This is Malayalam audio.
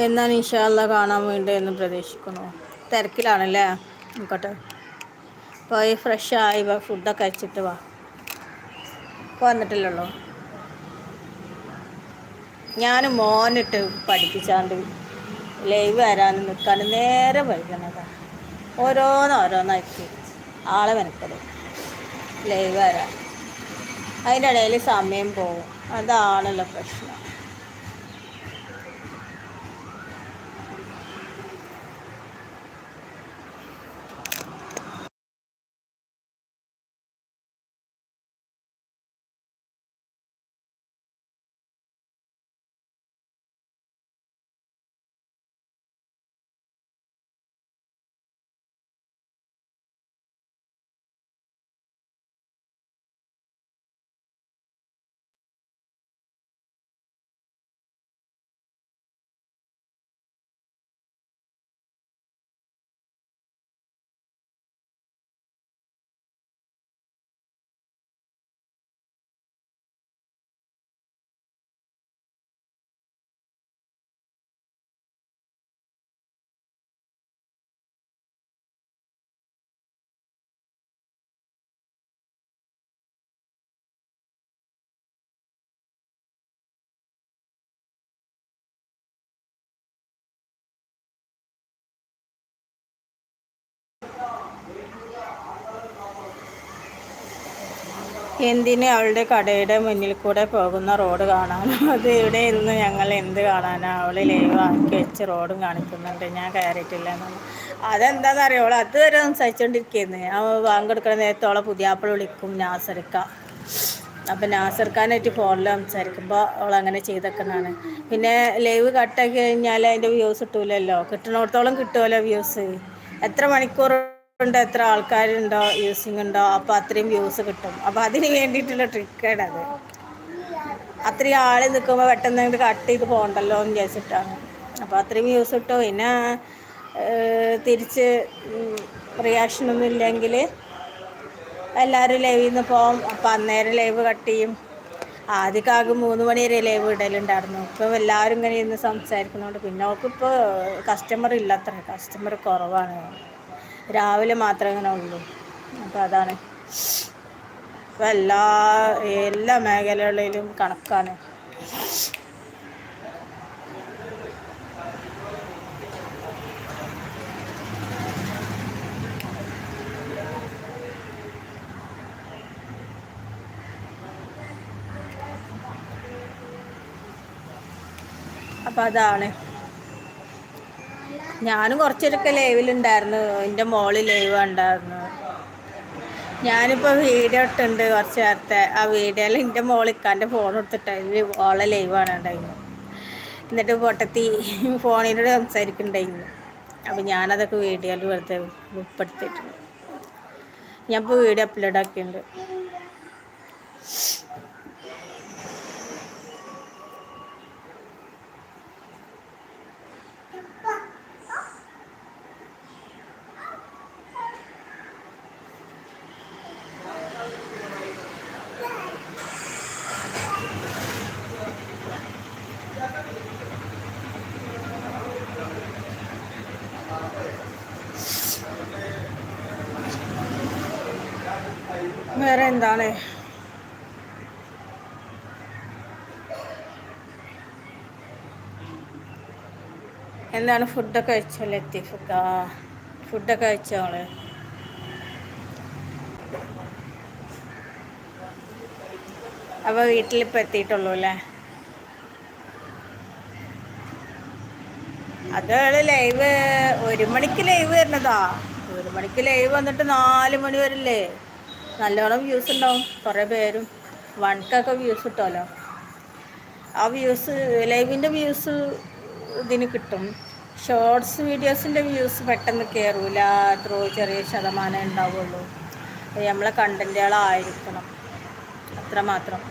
എന്നാണ് ഇൻഷാ അള്ളാ കാണാൻ വേണ്ടി എന്ന് പ്രതീക്ഷിക്കുന്നു. തിരക്കിലാണല്ലേ? നോക്കട്ടെ. പോയി ഫ്രഷ് ആയി വാ, ഫുഡൊക്കെ കഴിച്ചിട്ട് വാ. ഇപ്പോൾ വന്നിട്ടില്ലല്ലോ. ഞാൻ മോനിട്ട് പഠിപ്പിച്ചാണ്ട് ലൈവ് വരാനും നിൽക്കാനും നേരെ വൈകണതാ. ഓരോന്നായിട്ട് ആളെ മെനക്കെടും ലൈവ് വരാൻ. അതിൻ്റെ ഇടയിൽ സമയം പോകും. അതാണല്ലോ പ്രശ്നം. എന്തിന് അവളുടെ കടയുടെ മുന്നിൽ കൂടെ പോകുന്ന റോഡ് കാണാനോ? അത് ഇവിടെ ഇരുന്ന് ഞങ്ങൾ എന്ത് കാണാനോ? അവൾ ലൈവ് ആക്കി വെച്ച് റോഡും കാണിക്കുന്നുണ്ട്. ഞാൻ കയറിയിട്ടില്ല എന്നാണ്. അതെന്താണെന്നറിയോ? അവൾ അതുവരെ സംസാരിച്ചുകൊണ്ടിരിക്കുകയായിരുന്നു. അവൾ പങ്കെടുക്കുന്ന നേരത്തോളം പുതിയാപ്പിള വിളിക്കും നാസർക്ക. അപ്പം നാസർക്കാനായിട്ട് ഫോണിൽ സംസാരിക്കുമ്പോൾ അവൾ അങ്ങനെ ചെയ്തേക്കുന്നതാണ്. പിന്നെ ലൈവ് കട്ടാക്കി കഴിഞ്ഞാൽ അതിൻ്റെ വ്യൂസ് കിട്ടൂലല്ലോ. കിട്ടുന്നിടത്തോളം കിട്ടുമല്ലോ വ്യൂസ്. എത്ര മണിക്കൂർ ഉണ്ട്, എത്ര ആൾക്കാരുണ്ടോ യൂസിങ് ഉണ്ടോ, അപ്പോൾ അത്രയും വ്യൂസ് കിട്ടും. അപ്പോൾ അതിന് വേണ്ടിയിട്ടുള്ള ട്രിക്കാണ് അത്. അത്രയും ആൾ നിൽക്കുമ്പോൾ പെട്ടെന്ന് അങ്ങോട്ട് കട്ട് ചെയ്ത് പോകണ്ടല്ലോ എന്ന് വിചാരിച്ചിട്ടാണ്. അപ്പോൾ അത്രയും വ്യൂസ് കിട്ടും. പിന്നെ തിരിച്ച് റിയാക്ഷനൊന്നും ഇല്ലെങ്കിൽ എല്ലാവരും ലൈവിൽ നിന്ന് പോകും. അപ്പോൾ അന്നേരം ലൈവ് കട്ട് ചെയ്യും. ആദ്യമൊക്കെ 3 മണി വരെ ലൈവ് ഇടലുണ്ടായിരുന്നു. ഇപ്പോൾ എല്ലാവരും ഇങ്ങനെ ഇരുന്ന് സംസാരിക്കുന്നതുകൊണ്ട് പിന്നെ അവൾക്കിപ്പോൾ കസ്റ്റമർ ഇല്ല. അത്ര കസ്റ്റമർ കുറവാണ്. രാവിലെ മാത്രമേ ഇങ്ങനെ ഉള്ളൂ. അപ്പോൾ അതാണ്. ഇപ്പോൾ എല്ലാ മേഖലകളിലും കണക്കാണ്. അപ്പോൾ അതാണ്. ഞാനും കുറച്ചൊക്കെ ലൈവിലുണ്ടായിരുന്നു. എൻ്റെ മോള് ലൈവ് ഉണ്ടായിരുന്നു. ഞാനിപ്പോൾ വീഡിയോ ഇട്ടുണ്ട് കുറച്ച് നേരത്തെ. ആ വീഡിയോയിൽ എൻ്റെ മോളിക്കാൻ്റെ ഫോൺ എടുത്തിട്ട് ഓളെ ലൈവാണ് ഉണ്ടായിരുന്നു. എന്നിട്ട് പൊട്ടത്തി ഫോണിനോട് സംസാരിക്കുന്നുണ്ടായിരുന്നു. അപ്പോൾ ഞാനതൊക്കെ വീഡിയോയിൽ വെറുതെ ഉൾപ്പെടുത്തിയിട്ടുണ്ട്. ഞാനിപ്പോൾ വീഡിയോ അപ്ലോഡ് ആക്കിയിട്ടുണ്ട്. വേറെ എന്താണ്? എന്താണ് ഫുഡൊക്കെ കഴിച്ചോ ലത്തീഫക്ക? ഫുഡൊക്കെ കഴിച്ചോ അവള്? അപ്പോൾ വീട്ടിലിപ്പോൾ എത്തിയിട്ടുള്ളൂ അല്ലേ? അത് ലൈവ് 1 മണിക്ക് ലൈവ് വരുന്നതാ. 1 മണിക്ക് ലൈവ് വന്നിട്ട് 4 മണി വരില്ലേ? നല്ലോണം വ്യൂസ് ഉണ്ടാവും. കുറേ പേരും 1K വ്യൂസ് കിട്ടുമല്ലോ. ആ വ്യൂസ് ലൈവിൻ്റെ വ്യൂസ് ഇതിന് കിട്ടും. ഷോർട്സ് വീഡിയോസിൻ്റെ വ്യൂസ് പെട്ടെന്ന് കയറൂല. ചെറിയ ശതമാനം ഉണ്ടാവുള്ളൂ. നമ്മളെ കണ്ടൻറ്റുകളായിരിക്കണം, അത്രമാത്രം.